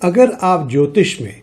अगर आप ज्योतिष में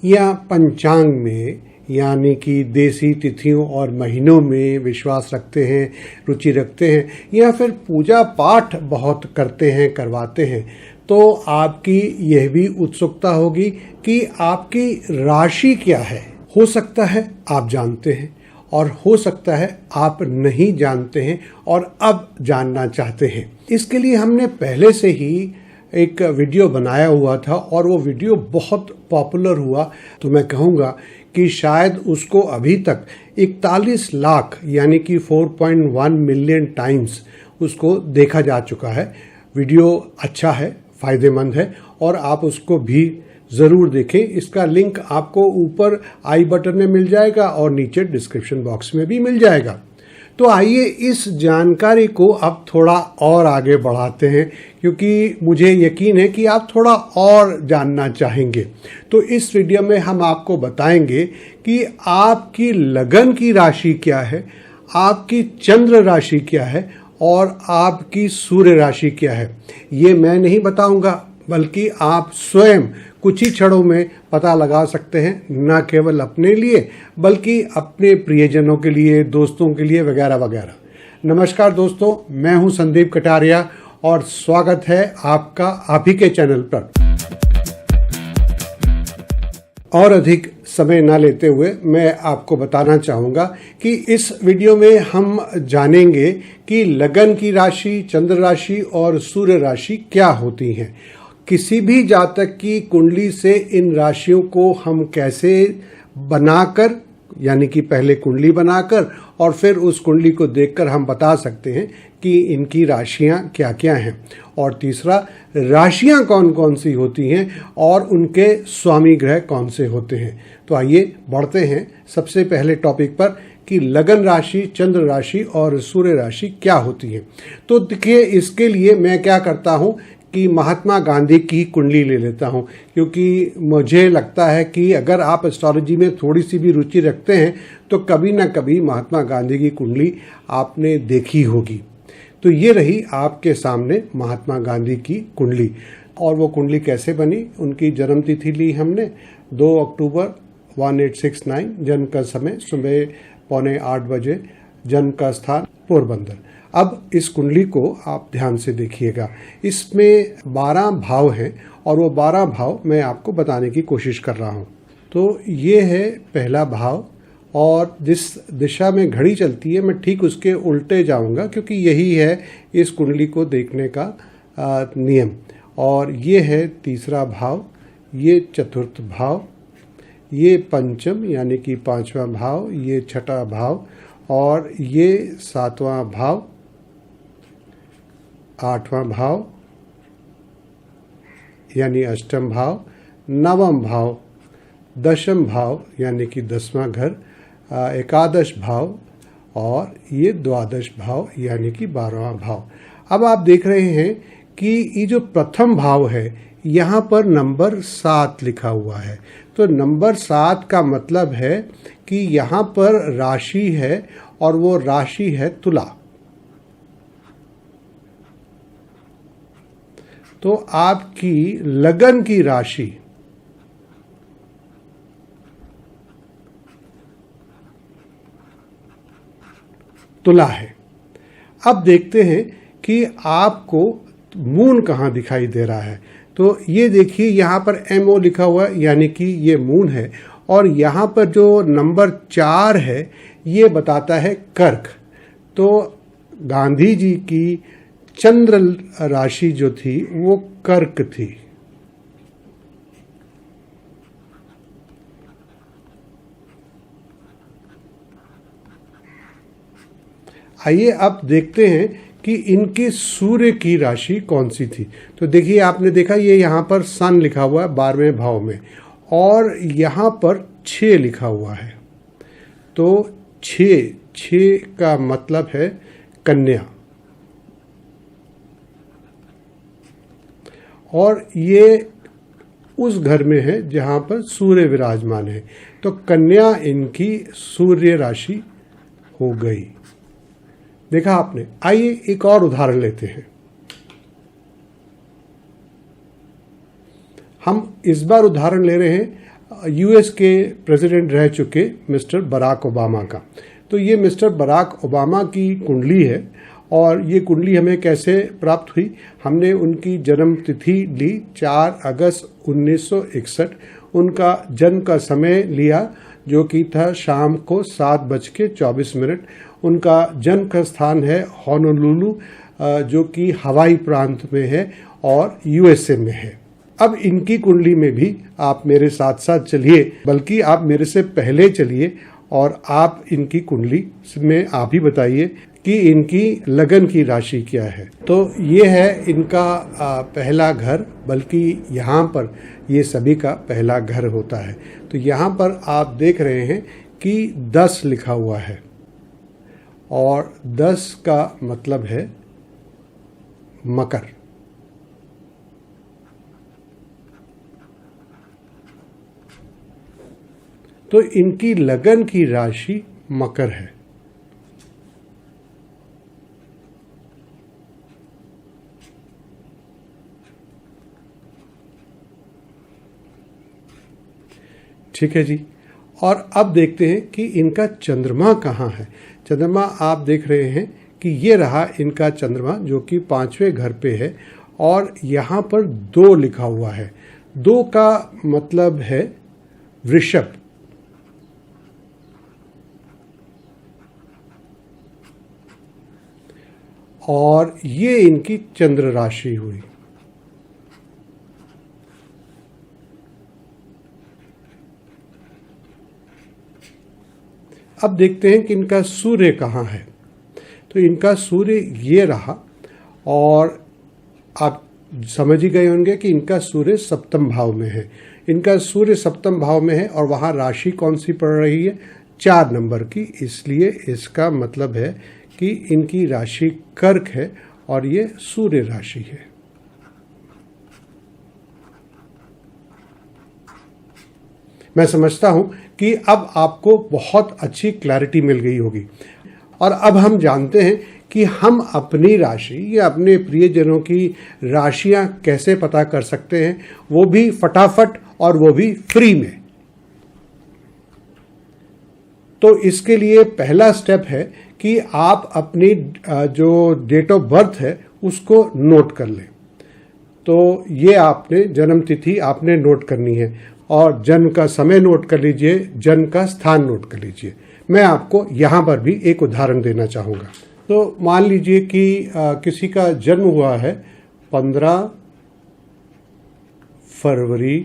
या पंचांग में यानी कि देसी तिथियों और महीनों में विश्वास रखते हैं, रुचि रखते हैं या फिर पूजा पाठ बहुत करते हैं, करवाते हैं, तो आपकी यह भी उत्सुकता होगी कि आपकी राशि क्या है। हो सकता है आप जानते हैं और हो सकता है आप नहीं जानते हैं और अब जानना चाहते हैं। इसके लिए हमने पहले से ही एक वीडियो बनाया हुआ था और वो वीडियो बहुत पॉपुलर हुआ, तो मैं कहूँगा कि शायद उसको अभी तक 41 लाख यानी कि 4.1 मिलियन टाइम्स उसको देखा जा चुका है। वीडियो अच्छा है, फायदेमंद है और आप उसको भी ज़रूर देखें। इसका लिंक आपको ऊपर आई बटन में मिल जाएगा और नीचे डिस्क्रिप्शन बॉक्स में भी मिल जाएगा। तो आइए इस जानकारी को अब थोड़ा और आगे बढ़ाते हैं, क्योंकि मुझे यकीन है कि आप थोड़ा और जानना चाहेंगे। तो इस वीडियो में हम आपको बताएंगे कि आपकी लगन की राशि क्या है, आपकी चंद्र राशि क्या है और आपकी सूर्य राशि क्या है। ये मैं नहीं बताऊंगा, बल्कि आप स्वयं कुछ ही क्षणों में पता लगा सकते हैं, न केवल अपने लिए बल्कि अपने प्रियजनों के लिए, दोस्तों के लिए वगैरह वगैरह। नमस्कार दोस्तों, मैं हूं संदीप कटारिया और स्वागत है आपका आप ही के चैनल पर। और अधिक समय न लेते हुए मैं आपको बताना चाहूँगा कि इस वीडियो में हम जानेंगे कि लगन की राशि, चंद्र राशि और सूर्य राशि क्या होती हैं। किसी भी जातक की कुंडली से इन राशियों को हम कैसे बनाकर, यानी कि पहले कुंडली बनाकर और फिर उस कुंडली को देखकर हम बता सकते हैं कि इनकी राशियां क्या क्या हैं। और तीसरा, राशियां कौन कौन सी होती हैं और उनके स्वामी ग्रह कौन से होते हैं। तो आइए बढ़ते हैं सबसे पहले टॉपिक पर कि लगन राशि, चंद्र राशि और सूर्य राशि क्या होती है। तो देखिए, इसके लिए मैं क्या करता हूँ कि महात्मा गांधी की कुंडली ले लेता हूं, क्योंकि मुझे लगता है कि अगर आप एस्ट्रोलॉजी में थोड़ी सी भी रुचि रखते हैं तो कभी ना कभी महात्मा गांधी की कुंडली आपने देखी होगी। तो ये रही आपके सामने महात्मा गांधी की कुंडली। और वो कुंडली कैसे बनी, उनकी जन्म तिथि ली हमने 2 अक्टूबर 1869, जन्म का समय सुबह 7:45 बजे, जन्म का स्थान पोरबंदर। अब इस कुंडली को आप ध्यान से देखिएगा। इसमें 12 भाव हैं और वो 12 भाव मैं आपको बताने की कोशिश कर रहा हूँ। तो ये है पहला भाव और जिस दिशा में घड़ी चलती है मैं ठीक उसके उल्टे जाऊंगा, क्योंकि यही है इस कुंडली को देखने का नियम। और ये है तीसरा भाव, ये चतुर्थ भाव, ये पंचम यानी कि 5वां भाव, ये छठा भाव और ये 7वां भाव, 8वां भाव यानी अष्टम भाव, 9वां भाव, 10वां भाव यानी कि 10वां घर, 11 भाव और ये 12 भाव यानी कि 12वां भाव। अब आप देख रहे हैं कि ये जो प्रथम भाव है यहाँ पर नंबर 7 लिखा हुआ है। तो नंबर 7 का मतलब है कि यहाँ पर राशि है और वो राशि है तुला। तो आपकी लगन की राशि तुला है। अब देखते हैं कि आपको मून कहाँ दिखाई दे रहा है। तो ये देखिए, यहाँ पर MO लिखा हुआ है यानी कि ये मून है और यहाँ पर जो नंबर 4 है ये बताता है कर्क। तो गांधी जी की चंद्र राशि जो थी वो कर्क थी। आइए अब देखते हैं कि इनकी सूर्य की राशि कौन सी थी। तो देखिए, आपने देखा ये यहाँ पर सन लिखा हुआ है 12वें भाव में और यहाँ पर 6 लिखा हुआ है। तो 6 का मतलब है कन्या। और ये उस घर में है जहां पर सूर्य विराजमान है। तो कन्या इनकी सूर्य राशि हो गई। देखा आपने। आइए एक और उदाहरण लेते हैं। हम इस बार उदाहरण ले रहे हैं यूएस के प्रेसिडेंट रह चुके मिस्टर बराक ओबामा का। तो ये मिस्टर बराक ओबामा की कुंडली है और ये कुंडली हमें कैसे प्राप्त हुई? हमने उनकी जन्म तिथि ली 4 अगस्त 1961। उनका जन्म का समय लिया जो कि था शाम को 7:24। उनका जन्म का स्थान है होनोलुलु जो कि हवाई प्रांत में है और यूएसए में है। अब इनकी कुंडली में भी आप मेरे साथ साथ चलिए, बल्कि आप मेरे से पहले चलिए और आप इनकी कुंडली में आप ही बताइए कि इनकी लगन की राशि क्या है। तो ये है इनका पहला घर, बल्कि यहाँ पर ये सभी का पहला घर होता है। तो यहाँ पर आप देख रहे हैं कि 10 लिखा हुआ है और 10 का मतलब है मकर। तो इनकी लगन की राशि मकर है। ठीक है जी। और अब देखते हैं कि इनका चंद्रमा कहाँ है। चंद्रमा आप देख रहे हैं कि ये रहा इनका चंद्रमा जो कि 5वें घर पे है और यहाँ पर 2 लिखा हुआ है। 2 का मतलब है वृषभ। और ये इनकी चंद्र राशि हुई। अब देखते हैं कि इनका सूर्य कहाँ है। तो इनका सूर्य ये रहा और आप समझ ही गए होंगे कि इनका सूर्य सप्तम भाव में है। इनका सूर्य सप्तम भाव में है और वहाँ राशि कौन सी पड़ रही है? 4 नंबर की। इसलिए इसका मतलब है कि इनकी राशि कर्क है और ये सूर्य राशि है। मैं समझता हूं कि अब आपको बहुत अच्छी क्लैरिटी मिल गई होगी। और अब हम जानते हैं कि हम अपनी राशि या अपने प्रियजनों की राशियां कैसे पता कर सकते हैं, वो भी फटाफट और वो भी फ्री में। तो इसके लिए पहला स्टेप है कि आप अपनी जो डेट ऑफ बर्थ है उसको नोट कर लें। तो ये आपने जन्म तिथि आपने नोट करनी है और जन्म का समय नोट कर लीजिए, जन्म का स्थान नोट कर लीजिए। मैं आपको यहाँ पर भी एक उदाहरण देना चाहूँगा। तो मान लीजिए कि किसी का जन्म हुआ है 15 फरवरी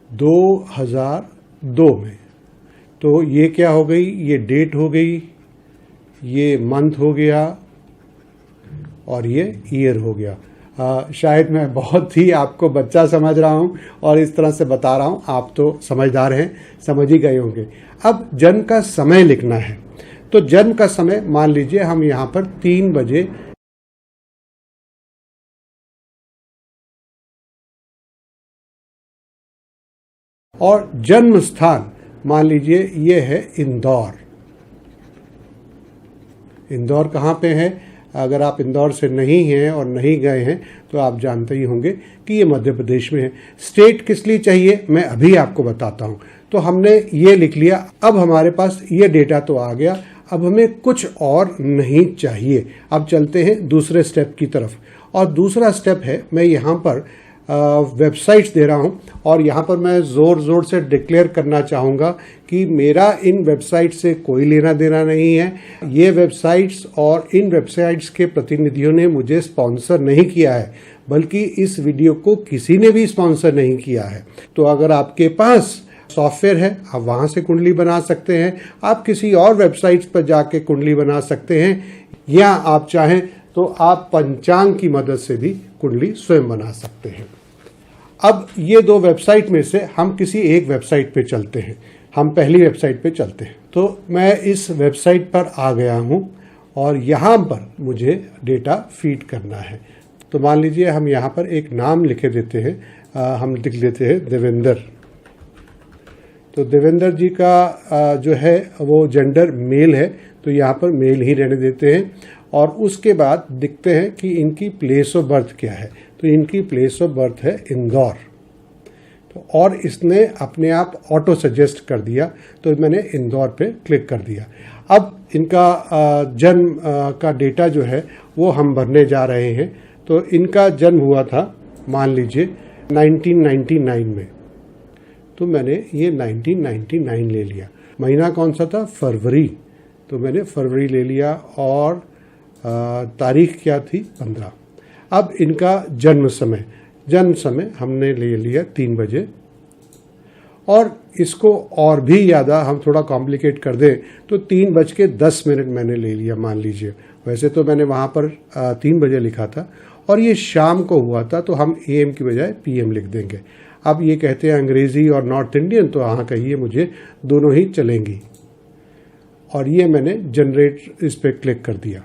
2002 में। तो ये क्या हो गई? ये डेट हो गई, ये मंथ हो गया और ये ईयर हो गया। शायद मैं बहुत ही आपको बच्चा समझ रहा हूं और इस तरह से बता रहा हूं, आप तो समझदार हैं, समझ ही गए होंगे। अब जन्म का समय लिखना है। तो जन्म का समय मान लीजिए हम यहां पर 3 बजे और जन्म स्थान मान लीजिए ये है इंदौर। इंदौर कहाँ पे है? अगर आप इंदौर से नहीं हैं और नहीं गए हैं तो आप जानते ही होंगे कि ये मध्य प्रदेश में है। स्टेट किस लिए चाहिए मैं अभी आपको बताता हूँ। तो हमने ये लिख लिया। अब हमारे पास ये डेटा तो आ गया, अब हमें कुछ और नहीं चाहिए। अब चलते हैं दूसरे स्टेप की तरफ। और दूसरा स्टेप है, मैं यहाँ पर वेबसाइट्स दे रहा हूं और यहाँ पर मैं जोर जोर से डिक्लेयर करना चाहूँगा कि मेरा इन वेबसाइट से कोई लेना देना नहीं है। ये वेबसाइट्स और इन वेबसाइट्स के प्रतिनिधियों ने मुझे स्पॉन्सर नहीं किया है, बल्कि इस वीडियो को किसी ने भी स्पॉन्सर नहीं किया है। तो अगर आपके पास सॉफ्टवेयर है आप वहाँ से कुंडली बना सकते हैं, आप किसी और वेबसाइट्स पर जाके कुंडली बना सकते हैं, या आप चाहें तो आप पंचांग की मदद से भी कुंडली स्वयं बना सकते हैं। अब ये 2 वेबसाइट में से हम किसी एक वेबसाइट पे चलते हैं। हम पहली वेबसाइट पे चलते हैं। तो मैं इस वेबसाइट पर आ गया हूं और यहाँ पर मुझे डेटा फीड करना है। तो मान लीजिए हम यहाँ पर एक नाम लिखे देते हैं। हम लिख लेते हैं देवेंद्र। तो देवेंद्र जी का जो है वो जेंडर मेल है, तो यहाँ पर मेल ही रहने देते हैं। और उसके बाद दिखते हैं कि इनकी प्लेस ऑफ बर्थ क्या है। तो इनकी प्लेस ऑफ बर्थ है इंदौर। तो और इसने अपने आप ऑटो सजेस्ट कर दिया, तो मैंने इंदौर पे क्लिक कर दिया। अब इनका जन्म का डेटा जो है वो हम भरने जा रहे हैं। तो इनका जन्म हुआ था, मान लीजिए 1999 में। तो मैंने ये 1999 ले लिया। महीना कौन सा था? फरवरी। तो मैंने फरवरी ले लिया और तारीख क्या थी? 15। अब इनका जन्म समय हमने ले लिया 3 बजे। और इसको और भी ज़्यादा हम थोड़ा कॉम्प्लिकेट कर दें तो 3:10 मैंने ले लिया, मान लीजिए। वैसे तो मैंने वहाँ पर 3 बजे लिखा था और ये शाम को हुआ था, तो हम AM की बजाय PM लिख देंगे। अब ये कहते हैं अंग्रेज़ी और नॉर्थ इंडियन, तो हाँ कहिए, मुझे दोनों ही चलेंगी। और ये मैंने जनरेट इस पर क्लिक कर दिया।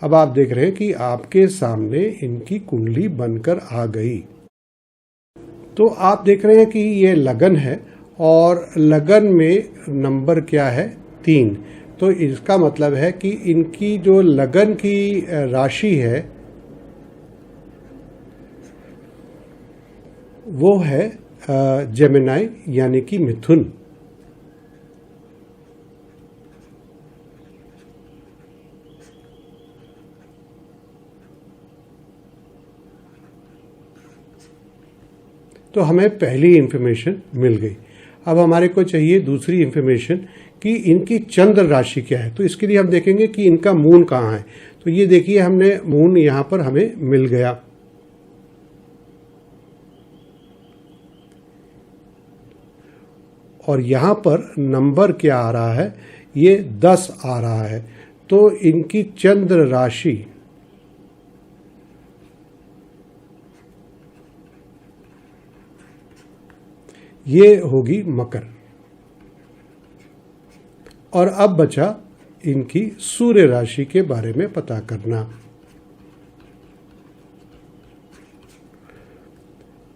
अब आप देख रहे हैं कि आपके सामने इनकी कुंडली बनकर आ गई। तो आप देख रहे हैं कि ये लगन है और लगन में नंबर क्या है? 3। तो इसका मतलब है कि इनकी जो लगन की राशि है वो है जेमिनाई, यानी कि मिथुन। तो हमें पहली इंफॉर्मेशन मिल गई। अब हमारे को चाहिए दूसरी इंफॉर्मेशन कि इनकी चंद्र राशि क्या है। तो इसके लिए हम देखेंगे कि इनका मून कहाँ है। तो ये देखिए, हमने मून यहाँ पर हमें मिल गया। और यहाँ पर नंबर क्या आ रहा है? ये 10 आ रहा है। तो इनकी चंद्र राशि ये होगी मकर। और अब बचा इनकी सूर्य राशि के बारे में पता करना।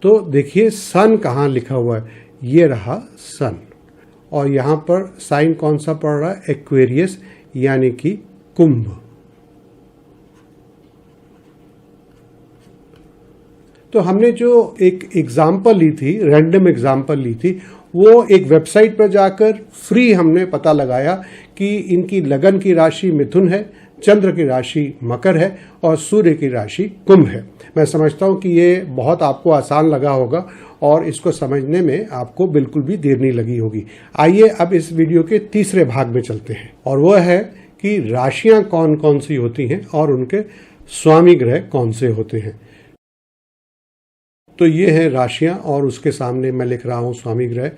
तो देखिए, सन कहाँ लिखा हुआ है? ये रहा सन। और यहाँ पर साइन कौन सा पड़ रहा है? एक्वेरियस, यानी कि कुंभ। तो हमने जो एक एग्जाम्पल ली थी, रैंडम एग्जाम्पल ली थी, वो एक वेबसाइट पर जाकर फ्री हमने पता लगाया कि इनकी लगन की राशि मिथुन है, चंद्र की राशि मकर है और सूर्य की राशि कुंभ है। मैं समझता हूं कि ये बहुत आपको आसान लगा होगा और इसको समझने में आपको बिल्कुल भी देर नहीं लगी होगी। आइए अब इस वीडियो के तीसरे भाग में चलते हैं, और वह है कि राशियां कौन कौन सी होती हैं और उनके स्वामी ग्रह कौन से होते हैं। तो ये है राशियां और उसके सामने मैं लिख रहा हूं स्वामी ग्रह।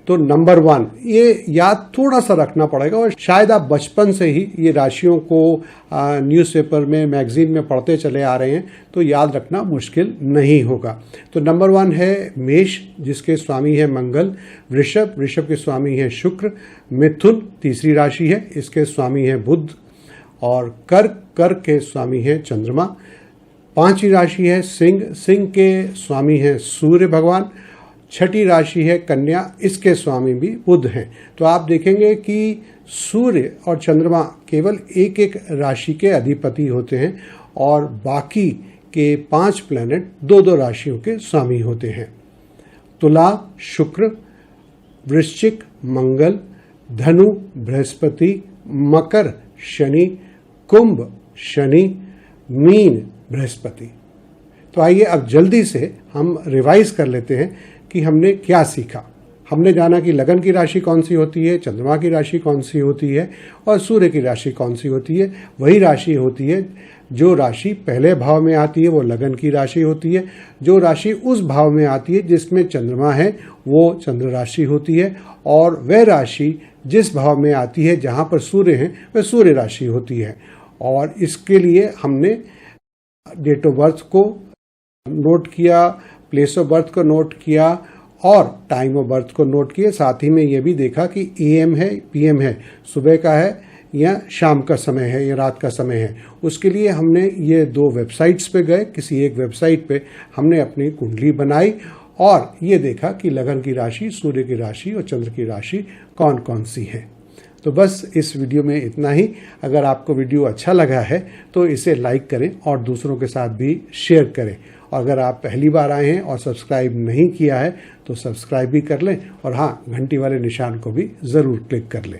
तो नंबर 1, ये याद थोड़ा सा रखना पड़ेगा और शायद आप बचपन से ही ये राशियों को न्यूज़पेपर में, मैगजीन में पढ़ते चले आ रहे हैं, तो याद रखना मुश्किल नहीं होगा। तो नंबर 1 है मेष, जिसके स्वामी है मंगल। वृषभ, वृषभ के स्वामी है शुक्र। मिथुन तीसरी राशि है, इसके स्वामी है बुध। और कर्क, कर्क के स्वामी है चंद्रमा। 5वीं राशि है सिंह, सिंह के स्वामी है सूर्य भगवान। 6ठी राशि है कन्या, इसके स्वामी भी बुध हैं। तो आप देखेंगे कि सूर्य और चंद्रमा केवल एक एक राशि के अधिपति होते हैं और बाकी के 5 प्लैनेट 2-2 राशियों के स्वामी होते हैं। तुला शुक्र, वृश्चिक मंगल, धनु बृहस्पति, मकर शनि, कुंभ शनि, मीन बृहस्पति। तो आइए अब जल्दी से हम रिवाइज कर लेते हैं कि हमने क्या सीखा। हमने जाना कि लगन की राशि कौन सी होती है, चंद्रमा की राशि कौन सी होती है और सूर्य की राशि कौन सी होती है। वही राशि होती है जो राशि पहले भाव में आती है, वो लगन की राशि होती है। जो राशि उस भाव में आती है जिसमें चंद्रमा है, वो चंद्र राशि होती है। और वह राशि जिस भाव में आती है जहाँ पर सूर्य है, वह सूर्य राशि होती है। और इसके लिए हमने डेट ऑफ बर्थ को नोट किया, प्लेस ऑफ बर्थ को नोट किया और टाइम ऑफ बर्थ को नोट किया। साथ ही में ये भी देखा कि AM है, PM है, सुबह का है या शाम का समय है या रात का समय है। उसके लिए हमने ये 2 वेबसाइट्स पे गए। किसी एक वेबसाइट पे हमने अपनी कुंडली बनाई और ये देखा कि लगन की राशि, सूर्य की राशि और चंद्र की राशि कौन कौन सी है। तो बस इस वीडियो में इतना ही। अगर आपको वीडियो अच्छा लगा है तो इसे लाइक करें और दूसरों के साथ भी शेयर करें। और अगर आप पहली बार आए हैं और सब्सक्राइब नहीं किया है तो सब्सक्राइब भी कर लें और हाँ, घंटी वाले निशान को भी ज़रूर क्लिक कर लें।